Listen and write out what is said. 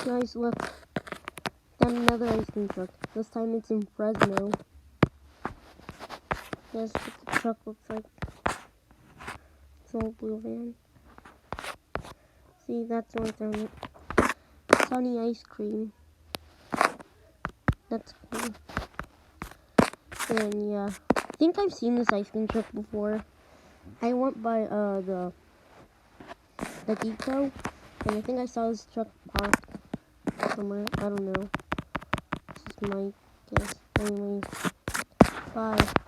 Guys, look. Got another ice cream truck. This time it's in Fresno. That's what the truck looks like. It's an old blue van. See, that's what's on it. Sunny ice cream. That's cool. And yeah, I think I've seen this ice cream truck before. I went by the depot, and I think I saw this truck parked somewhere. I don't know. This is my guess. Anyways, bye.